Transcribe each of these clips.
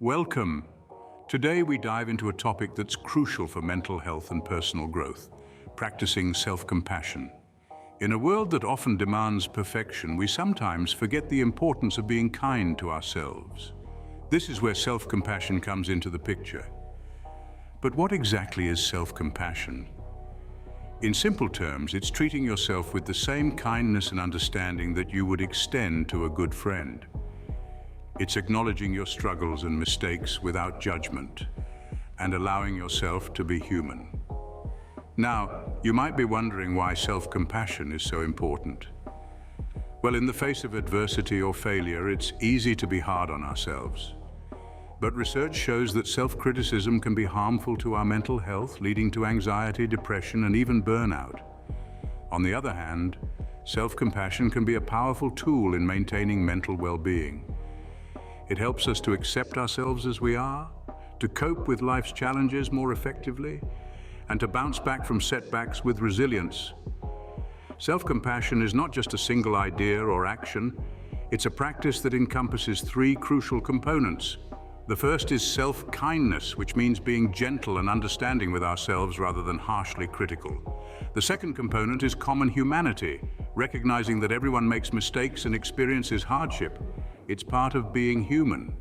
Welcome. Today we dive into a topic that's crucial for mental health and personal growth, practicing self-compassion. In a world that often demands perfection, we sometimes forget the importance of being kind to ourselves. This is where self-compassion comes into the picture. But what exactly is self-compassion? In simple terms, it's treating yourself with the same kindness and understanding that you would extend to a good friend. It's acknowledging your struggles and mistakes without judgment and allowing yourself to be human. Now, you might be wondering why self-compassion is so important. Well, in the face of adversity or failure, it's easy to be hard on ourselves. But research shows that self-criticism can be harmful to our mental health, leading to anxiety, depression, and even burnout. On the other hand, self-compassion can be a powerful tool in maintaining mental well-being. It helps us to accept ourselves as we are, to cope with life's challenges more effectively, and to bounce back from setbacks with resilience. Self-compassion is not just a single idea or action, it's a practice that encompasses three crucial components. The first is self-kindness, which means being gentle and understanding with ourselves rather than harshly critical. The second component is common humanity, recognizing that everyone makes mistakes and experiences hardship. It's part of being human.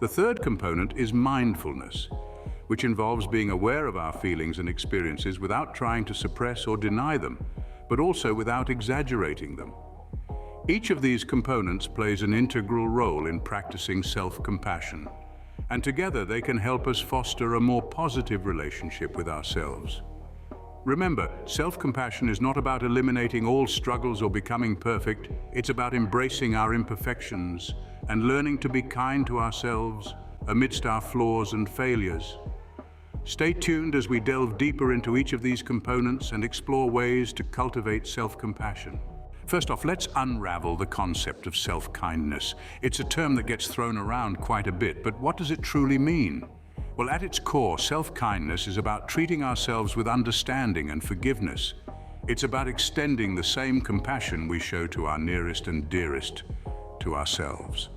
The third component is mindfulness, which involves being aware of our feelings and experiences without trying to suppress or deny them, but also without exaggerating them. Each of these components plays an integral role in practicing self-compassion, and together they can help us foster a more positive relationship with ourselves. Remember, self-compassion is not about eliminating all struggles or becoming perfect. It's about embracing our imperfections and learning to be kind to ourselves amidst our flaws and failures. Stay tuned as we delve deeper into each of these components and explore ways to cultivate self-compassion. First off, let's unravel the concept of self-kindness. It's a term that gets thrown around quite a bit, but what does it truly mean? Well, at its core, self-kindness is about treating ourselves with understanding and forgiveness. It's about extending the same compassion we show to our nearest and dearest to ourselves.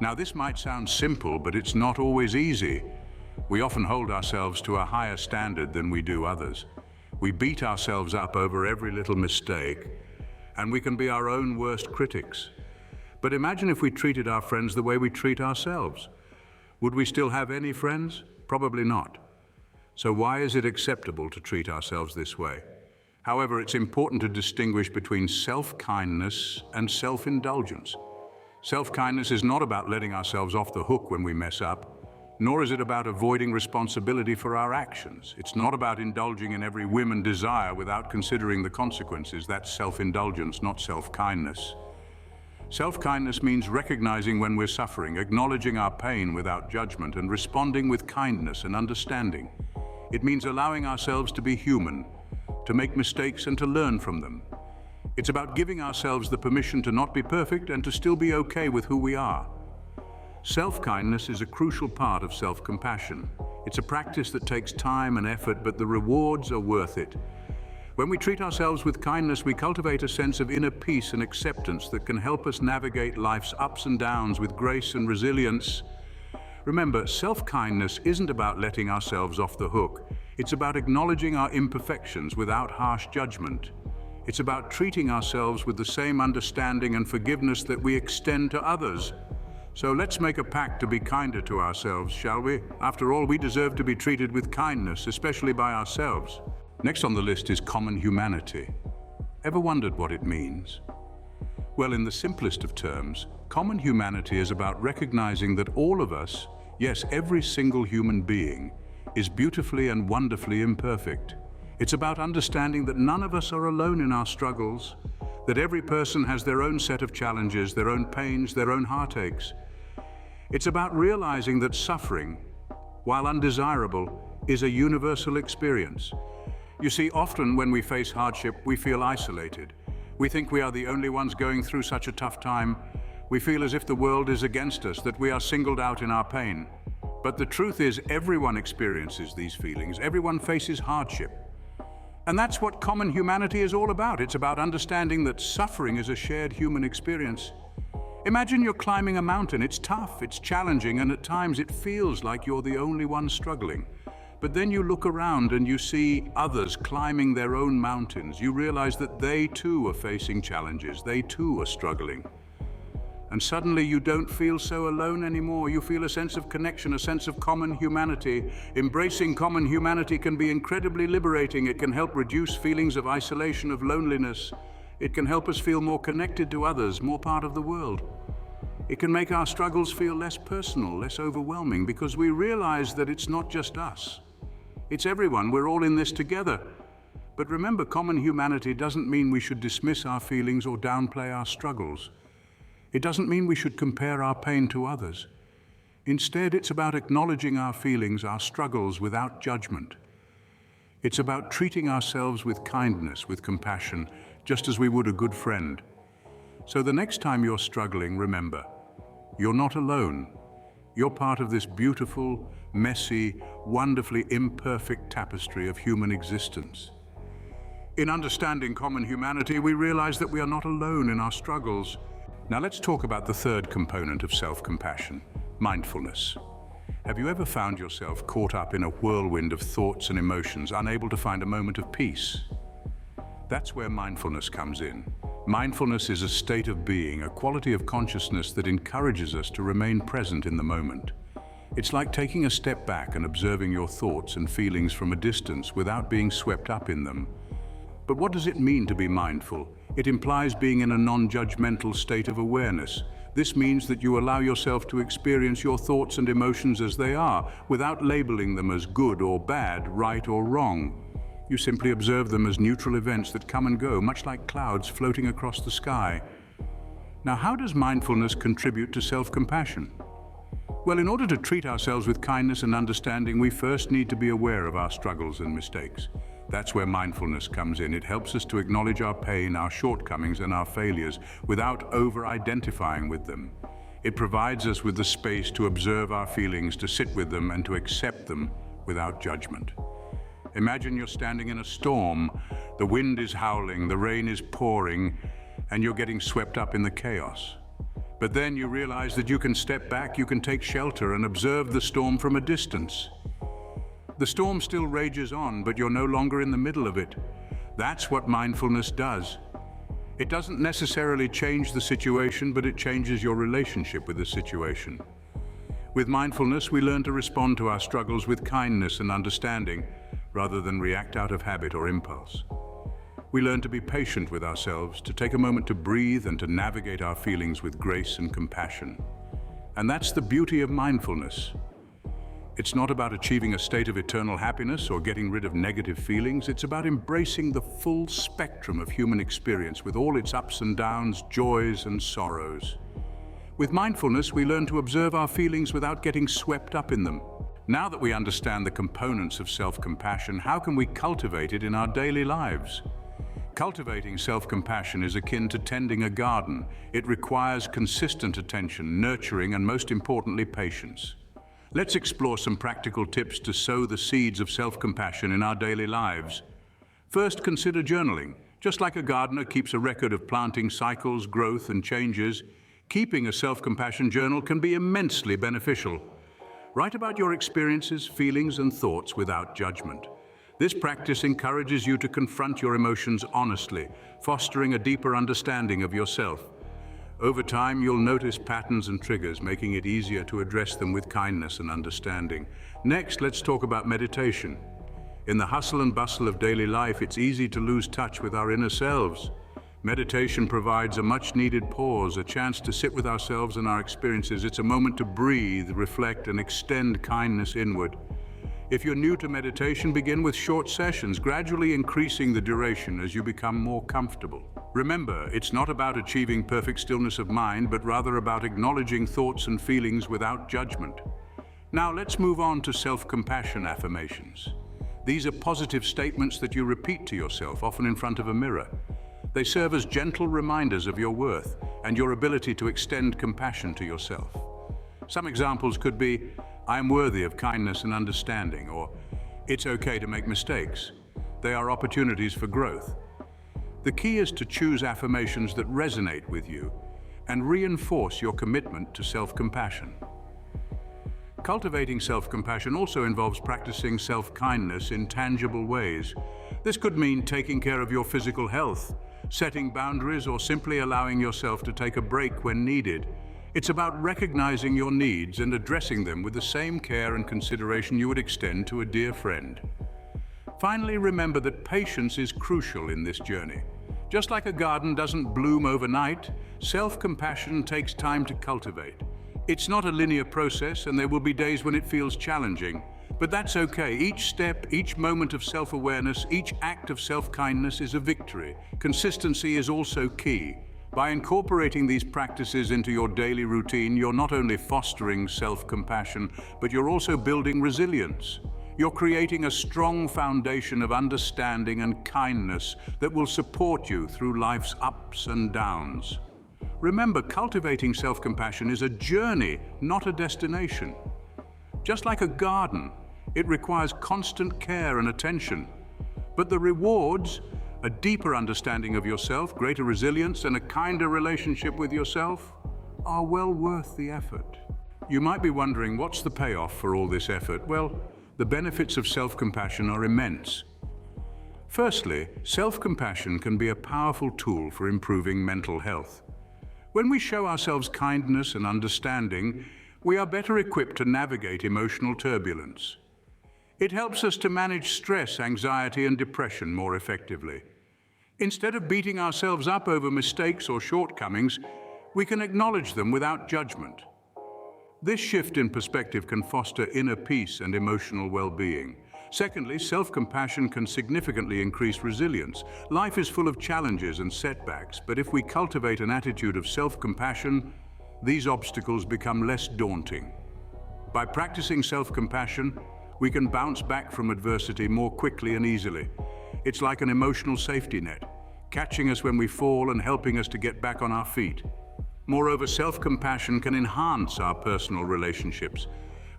Now, this might sound simple, but it's not always easy. We often hold ourselves to a higher standard than we do others. We beat ourselves up over every little mistake, and we can be our own worst critics. But imagine if we treated our friends the way we treat ourselves. Would we still have any friends? Probably not. So why is it acceptable to treat ourselves this way? However, it's important to distinguish between self-kindness and self-indulgence. Self-kindness is not about letting ourselves off the hook when we mess up, nor is it about avoiding responsibility for our actions. It's not about indulging in every whim and desire without considering the consequences. That's self-indulgence, not self-kindness. Self-kindness means recognizing when we're suffering, acknowledging our pain without judgment, and responding with kindness and understanding. It means allowing ourselves to be human, to make mistakes and to learn from them. It's about giving ourselves the permission to not be perfect and to still be okay with who we are. Self-kindness is a crucial part of self-compassion. It's a practice that takes time and effort, but the rewards are worth it. When we treat ourselves with kindness, we cultivate a sense of inner peace and acceptance that can help us navigate life's ups and downs with grace and resilience. Remember, self-kindness isn't about letting ourselves off the hook. It's about acknowledging our imperfections without harsh judgment. It's about treating ourselves with the same understanding and forgiveness that we extend to others. So let's make a pact to be kinder to ourselves, shall we? After all, we deserve to be treated with kindness, especially by ourselves. Next on the list is common humanity. Ever wondered what it means? Well, in the simplest of terms, common humanity is about recognizing that all of us, yes, every single human being, is beautifully and wonderfully imperfect. It's about understanding that none of us are alone in our struggles, that every person has their own set of challenges, their own pains, their own heartaches. It's about realizing that suffering, while undesirable, is a universal experience. You see, often when we face hardship, we feel isolated. We think we are the only ones going through such a tough time. We feel as if the world is against us, that we are singled out in our pain. But the truth is, everyone experiences these feelings. Everyone faces hardship. And that's what common humanity is all about. It's about understanding that suffering is a shared human experience. Imagine you're climbing a mountain. It's tough, it's challenging, and at times it feels like you're the only one struggling. But then you look around and you see others climbing their own mountains. You realize that they too are facing challenges. They too are struggling. And suddenly you don't feel so alone anymore. You feel a sense of connection, a sense of common humanity. Embracing common humanity can be incredibly liberating. It can help reduce feelings of isolation, of loneliness. It can help us feel more connected to others, more part of the world. It can make our struggles feel less personal, less overwhelming, because we realize that it's not just us. It's everyone. We're all in this together. But remember, common humanity doesn't mean we should dismiss our feelings or downplay our struggles. It doesn't mean we should compare our pain to others. Instead, it's about acknowledging our feelings, our struggles, without judgment. It's about treating ourselves with kindness, with compassion, just as we would a good friend. So the next time you're struggling, remember, you're not alone. You're part of this beautiful, messy, wonderfully imperfect tapestry of human existence. In understanding common humanity, we realize that we are not alone in our struggles. Now let's talk about the third component of self-compassion, mindfulness. Have you ever found yourself caught up in a whirlwind of thoughts and emotions, unable to find a moment of peace? That's where mindfulness comes in. Mindfulness is a state of being, a quality of consciousness that encourages us to remain present in the moment. It's like taking a step back and observing your thoughts and feelings from a distance without being swept up in them. But what does it mean to be mindful? It implies being in a non-judgmental state of awareness. This means that you allow yourself to experience your thoughts and emotions as they are, without labeling them as good or bad, right or wrong. You simply observe them as neutral events that come and go, much like clouds floating across the sky. Now, how does mindfulness contribute to self-compassion? Well, in order to treat ourselves with kindness and understanding, we first need to be aware of our struggles and mistakes. That's where mindfulness comes in. It helps us to acknowledge our pain, our shortcomings, and our failures without over-identifying with them. It provides us with the space to observe our feelings, to sit with them, and to accept them without judgment. Imagine you're standing in a storm. The wind is howling, the rain is pouring, and you're getting swept up in the chaos. But then you realize that you can step back, you can take shelter and observe the storm from a distance. The storm still rages on, but you're no longer in the middle of it. That's what mindfulness does. It doesn't necessarily change the situation, but it changes your relationship with the situation. With mindfulness, we learn to respond to our struggles with kindness and understanding, rather than react out of habit or impulse. We learn to be patient with ourselves, to take a moment to breathe and to navigate our feelings with grace and compassion. And that's the beauty of mindfulness. It's not about achieving a state of eternal happiness or getting rid of negative feelings. It's about embracing the full spectrum of human experience with all its ups and downs, joys and sorrows. With mindfulness, we learn to observe our feelings without getting swept up in them. Now that we understand the components of self-compassion, how can we cultivate it in our daily lives? Cultivating self-compassion is akin to tending a garden. It requires consistent attention, nurturing, and most importantly, patience. Let's explore some practical tips to sow the seeds of self-compassion in our daily lives. First, consider journaling. Just like a gardener keeps a record of planting cycles, growth, and changes, keeping a self-compassion journal can be immensely beneficial. Write about your experiences, feelings, and thoughts without judgment. This practice encourages you to confront your emotions honestly, fostering a deeper understanding of yourself. Over time, you'll notice patterns and triggers, making it easier to address them with kindness and understanding. Next, let's talk about meditation. In the hustle and bustle of daily life, it's easy to lose touch with our inner selves. Meditation provides a much-needed pause, a chance to sit with ourselves and our experiences. It's a moment to breathe, reflect, and extend kindness inward. If you're new to meditation, begin with short sessions, gradually increasing the duration as you become more comfortable. Remember, it's not about achieving perfect stillness of mind, but rather about acknowledging thoughts and feelings without judgment. Now let's move on to self-compassion affirmations. These are positive statements that you repeat to yourself, often in front of a mirror. They serve as gentle reminders of your worth and your ability to extend compassion to yourself. Some examples could be, I am worthy of kindness and understanding, or it's okay to make mistakes. They are opportunities for growth. The key is to choose affirmations that resonate with you. and reinforce your commitment to self-compassion. Cultivating self-compassion also involves practicing self-kindness in tangible ways. This could mean taking care of your physical health, setting boundaries, or simply allowing yourself to take a break when needed. It's about recognizing your needs and addressing them with the same care and consideration you would extend to a dear friend. Finally, remember that patience is crucial in this journey. Just like a garden doesn't bloom overnight, self-compassion takes time to cultivate. It's not a linear process, and there will be days when it feels challenging. But that's okay. Each step, each moment of self-awareness, each act of self-kindness is a victory. Consistency is also key. By incorporating these practices into your daily routine, you're not only fostering self-compassion, but you're also building resilience. You're creating a strong foundation of understanding and kindness that will support you through life's ups and downs. Remember, cultivating self-compassion is a journey, not a destination. Just like a garden, it requires constant care and attention. But the rewards, a deeper understanding of yourself, greater resilience, and a kinder relationship with yourself, are well worth the effort. You might be wondering, what's the payoff for all this effort? Well, the benefits of self-compassion are immense. Firstly, self-compassion can be a powerful tool for improving mental health. When we show ourselves kindness and understanding, we are better equipped to navigate emotional turbulence. It helps us to manage stress, anxiety, and depression more effectively. Instead of beating ourselves up over mistakes or shortcomings, we can acknowledge them without judgment. This shift in perspective can foster inner peace and emotional well-being. Secondly, self-compassion can significantly increase resilience. Life is full of challenges and setbacks, but if we cultivate an attitude of self-compassion, these obstacles become less daunting. By practicing self-compassion, we can bounce back from adversity more quickly and easily. It's like an emotional safety net, catching us when we fall and helping us to get back on our feet. Moreover, self-compassion can enhance our personal relationships.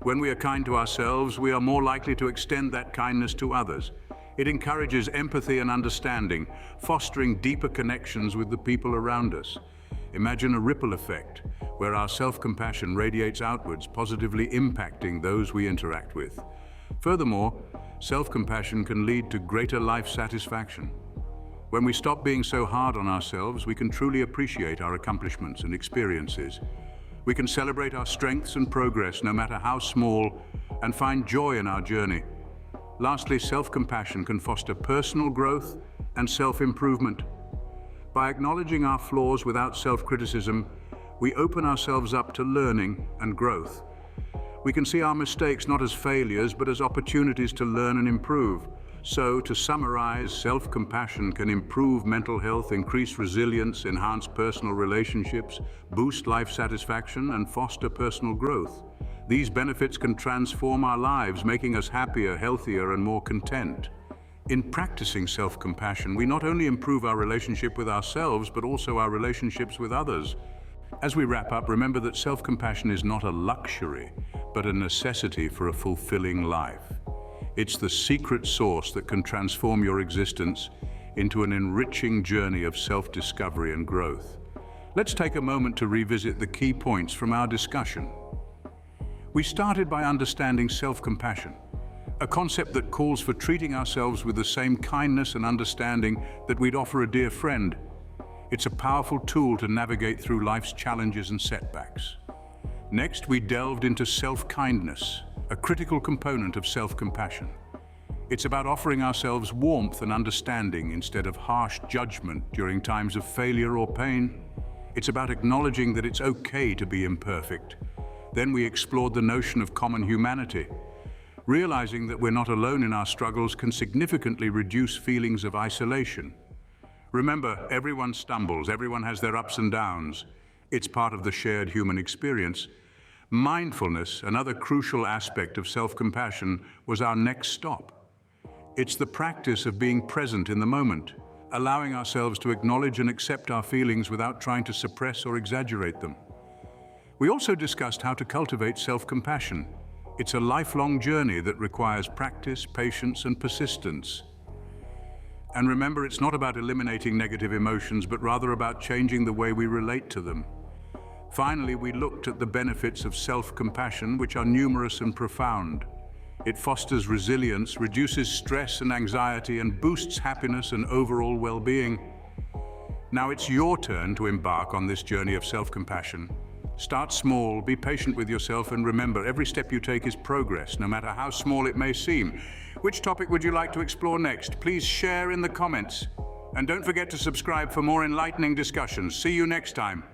When we are kind to ourselves, we are more likely to extend that kindness to others. It encourages empathy and understanding, fostering deeper connections with the people around us. Imagine a ripple effect, where our self-compassion radiates outwards, positively impacting those we interact with. Furthermore, self-compassion can lead to greater life satisfaction. When we stop being so hard on ourselves, we can truly appreciate our accomplishments and experiences. We can celebrate our strengths and progress, no matter how small, and find joy in our journey. Lastly, self-compassion can foster personal growth and self-improvement. By acknowledging our flaws without self-criticism, we open ourselves up to learning and growth. We can see our mistakes not as failures, but as opportunities to learn and improve. So, to summarize, self-compassion can improve mental health, increase resilience, enhance personal relationships, boost life satisfaction, and foster personal growth. These benefits can transform our lives, making us happier, healthier, and more content. In practicing self-compassion, we not only improve our relationship with ourselves, but also our relationships with others. As we wrap up, remember that self-compassion is not a luxury, but a necessity for a fulfilling life. It's the secret sauce that can transform your existence into an enriching journey of self-discovery and growth. Let's take a moment to revisit the key points from our discussion. We started by understanding self-compassion, a concept that calls for treating ourselves with the same kindness and understanding that we'd offer a dear friend. It's a powerful tool to navigate through life's challenges and setbacks. Next, we delved into self-kindness, a critical component of self-compassion. It's about offering ourselves warmth and understanding instead of harsh judgment during times of failure or pain. It's about acknowledging that it's okay to be imperfect. Then we explored the notion of common humanity. Realizing that we're not alone in our struggles can significantly reduce feelings of isolation. Remember, everyone stumbles, everyone has their ups and downs. It's part of the shared human experience. Mindfulness, another crucial aspect of self-compassion, was our next stop. It's the practice of being present in the moment, allowing ourselves to acknowledge and accept our feelings without trying to suppress or exaggerate them. We also discussed how to cultivate self-compassion. It's a lifelong journey that requires practice, patience, and persistence. And remember, it's not about eliminating negative emotions, but rather about changing the way we relate to them. Finally, we looked at the benefits of self-compassion, which are numerous and profound. It fosters resilience, reduces stress and anxiety, and boosts happiness and overall well-being. Now it's your turn to embark on this journey of self-compassion. Start small, be patient with yourself, and remember, every step you take is progress, no matter how small it may seem. Which topic would you like to explore next? Please share in the comments. And don't forget to subscribe for more enlightening discussions. See you next time.